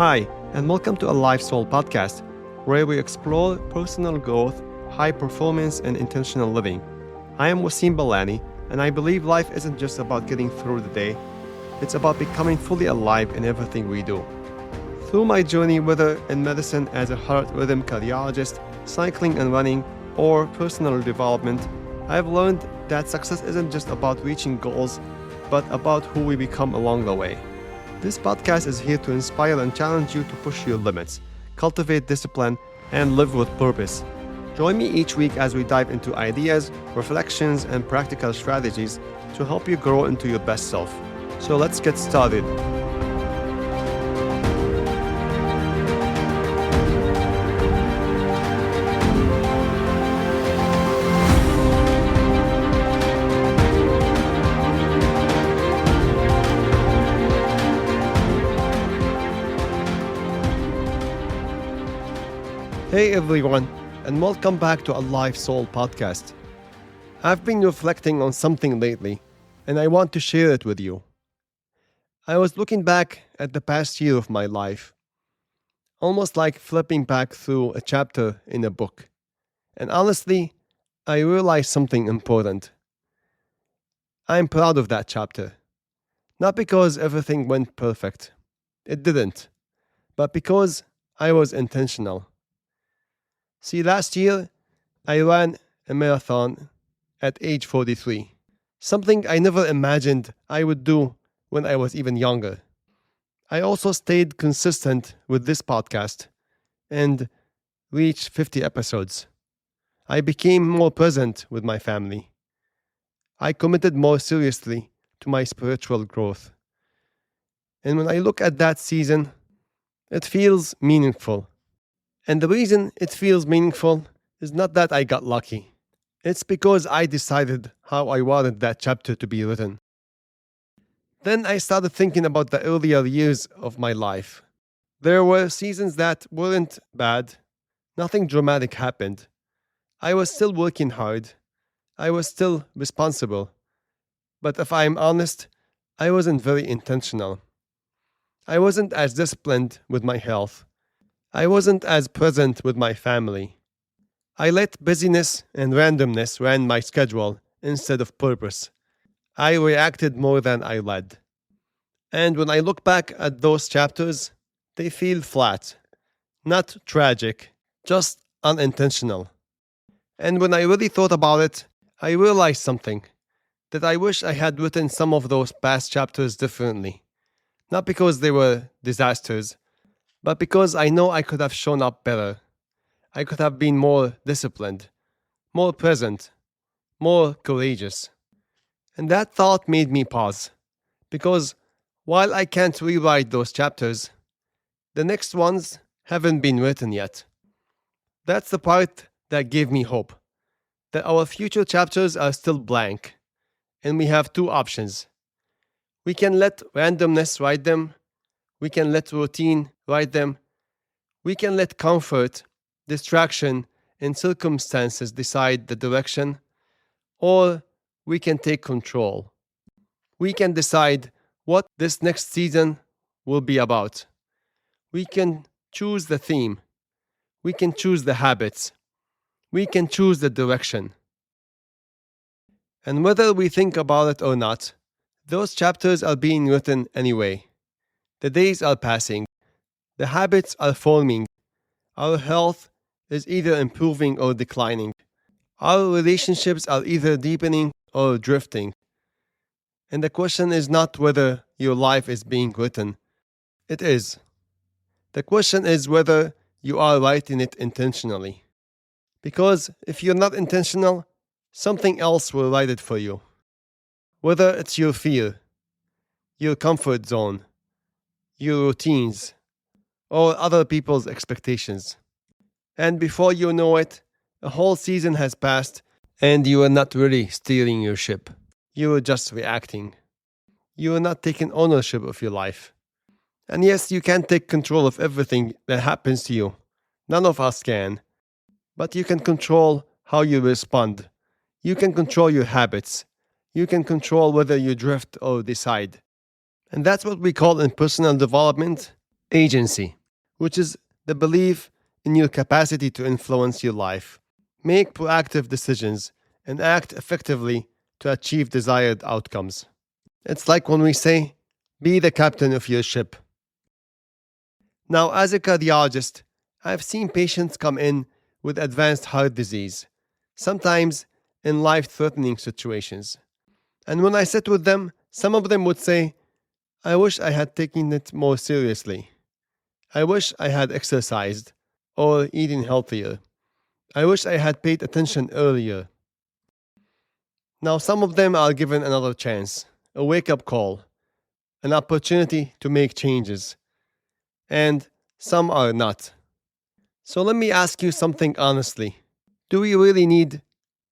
Hi, and welcome to a Life Soul podcast, where we explore personal growth, high performance, and intentional living. I am Wasim Balani, and I believe life isn't just about getting through the day, it's about becoming fully alive in everything we do. Through my journey, whether in medicine as a heart rhythm cardiologist, cycling and running, or personal development, I have learned that success isn't just about reaching goals, but about who we become along the way. This podcast is here to inspire and challenge you to push your limits, cultivate discipline, and live with purpose. Join me each week as we dive into ideas, reflections, and practical strategies to help you grow into your best self. So let's get started. Hey everyone, and welcome back to a Life Soul podcast. I've been reflecting on something lately, and I want to share it with you. I was looking back at the past year of my life, almost like flipping back through a chapter in a book. And honestly, I realized something important. I'm proud of that chapter. Not because everything went perfect. It didn't. But because I was intentional. See, last year, I ran a marathon at age 43, something I never imagined I would do when I was even younger. I also stayed consistent with this podcast and reached 50 episodes. I became more present with my family. I committed more seriously to my spiritual growth. And when I look at that season, it feels meaningful. And the reason it feels meaningful is not that I got lucky. It's because I decided how I wanted that chapter to be written. Then I started thinking about the earlier years of my life. There were seasons that weren't bad. Nothing dramatic happened. I was still working hard. I was still responsible. But if I'm honest, I wasn't very intentional. I wasn't as disciplined with my health. I wasn't as present with my family. I let busyness and randomness run my schedule instead of purpose. I reacted more than I led. And when I look back at those chapters, they feel flat, not tragic, just unintentional. And when I really thought about it, I realized something, that I wish I had written some of those past chapters differently. Not because they were disasters, but because I know I could have shown up better. I could have been more disciplined, more present, more courageous. And that thought made me pause. Because while I can't rewrite those chapters, the next ones haven't been written yet. That's the part that gave me hope. That our future chapters are still blank. And we have two options. We can let randomness write them. We can let routine write them. We can let comfort, distraction, and circumstances decide the direction. Or we can take control. We can decide what this next season will be about. We can choose the theme. We can choose the habits. We can choose the direction. And whether we think about it or not, those chapters are being written anyway. The days are passing. The habits are forming. Our health is either improving or declining. Our relationships are either deepening or drifting. And the question is not whether your life is being written. It is. The question is whether you are writing it intentionally. Because if you're not intentional, something else will write it for you. Whether it's your fear, your comfort zone, your routines, or other people's expectations. And before you know it, a whole season has passed and you are not really steering your ship. You are just reacting. You are not taking ownership of your life. And yes, you can't take control of everything that happens to you. None of us can. But you can control how you respond. You can control your habits. You can control whether you drift or decide. And that's what we call in personal development Agency, which is the belief in your capacity to influence your life, make proactive decisions, and act effectively to achieve desired outcomes. It's like when we say, be the captain of your ship. Now, as a cardiologist, I've seen patients come in with advanced heart disease, sometimes in life threatening situations. And when I sit with them, some of them would say, I wish I had taken it more seriously. I wish I had exercised or eaten healthier. I wish I had paid attention earlier. Now, some of them are given another chance, a wake up call, an opportunity to make changes, and some are not. So, let me ask you something honestly. Do we really need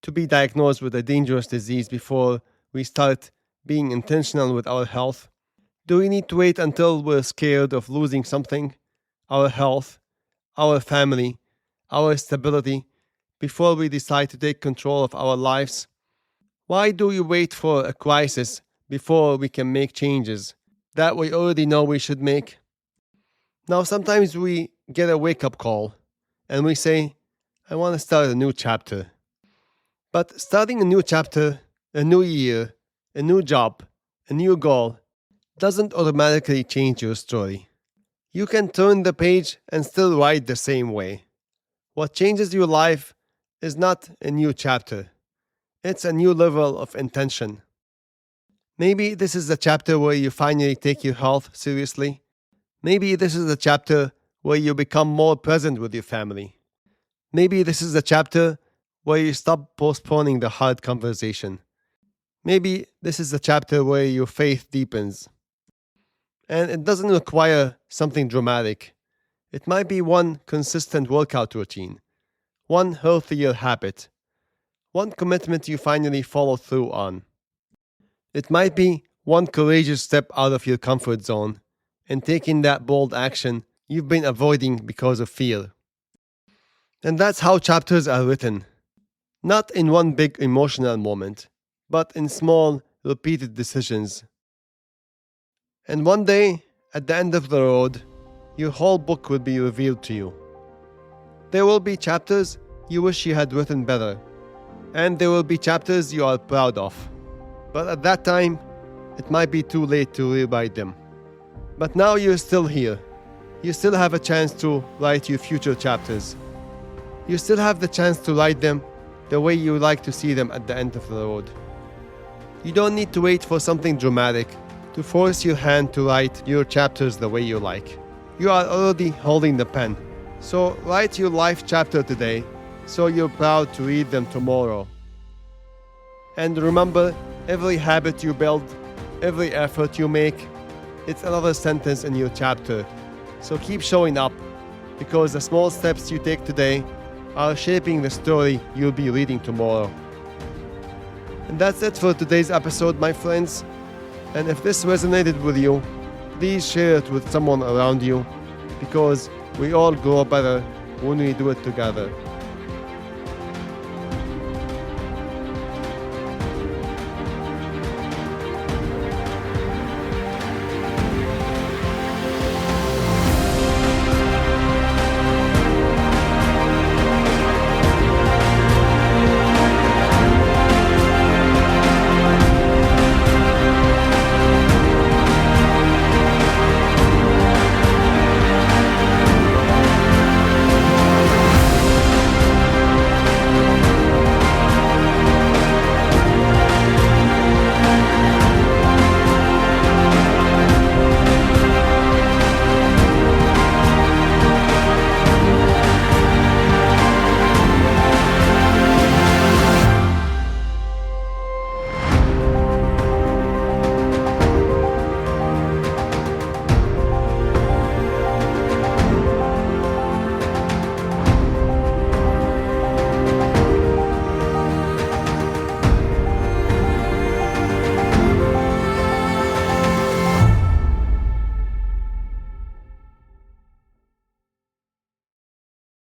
to be diagnosed with a dangerous disease before we start being intentional with our health? Do we need to wait until we're scared of losing something, our health, our family, our stability, before we decide to take control of our lives? Why do we wait for a crisis before we can make changes that we already know we should make? Now, sometimes we get a wake up call and we say, I want to start a new chapter. But starting a new chapter, a new year, a new job, a new goal, doesn't automatically change your story. You can turn the page and still write the same way. What changes your life is not a new chapter, it's a new level of intention. Maybe this is the chapter where you finally take your health seriously. Maybe this is the chapter where you become more present with your family. Maybe this is the chapter where you stop postponing the hard conversation. Maybe this is the chapter where your faith deepens. And it doesn't require something dramatic. It might be one consistent workout routine, one healthier habit, one commitment you finally follow through on. It might be one courageous step out of your comfort zone and taking that bold action you've been avoiding because of fear. And that's how chapters are written. Not in one big emotional moment, but in small, repeated decisions. And one day, at the end of the road, your whole book will be revealed to you. There will be chapters you wish you had written better, and there will be chapters you are proud of. But at that time, it might be too late to rewrite them. But now you're still here. You still have a chance to write your future chapters. You still have the chance to write them the way you like to see them at the end of the road. You don't need to wait for something dramatic to force your hand to write your chapters the way you like. You are already holding the pen. So write your life chapter today so you're proud to read them tomorrow. And remember, every habit you build, every effort you make, it's another sentence in your chapter. So keep showing up, because the small steps you take today are shaping the story you'll be reading tomorrow. And that's it for today's episode, my friends. And if this resonated with you, please share it with someone around you, because we all grow better when we do it together.